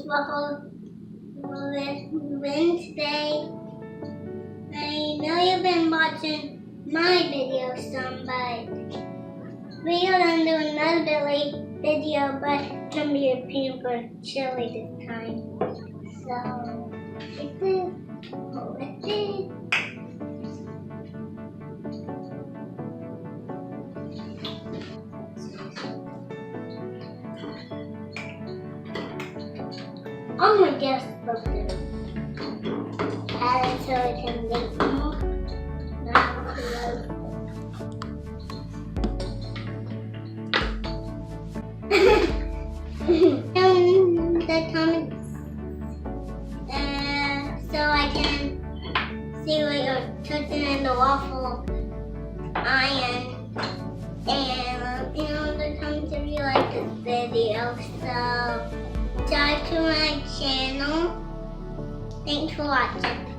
waffle with Wednesday. I know you've been watching my video some, but we're gonna do another video, but it's gonna be a peanut butter chili this time. So, it's this. Hold it. I'm gonna just look at it. Add it so it can make more. Not close. The comments so I can see what you're touching in the waffle iron. And the comments if you like this video. So subscribe to my channel. Thanks for watching.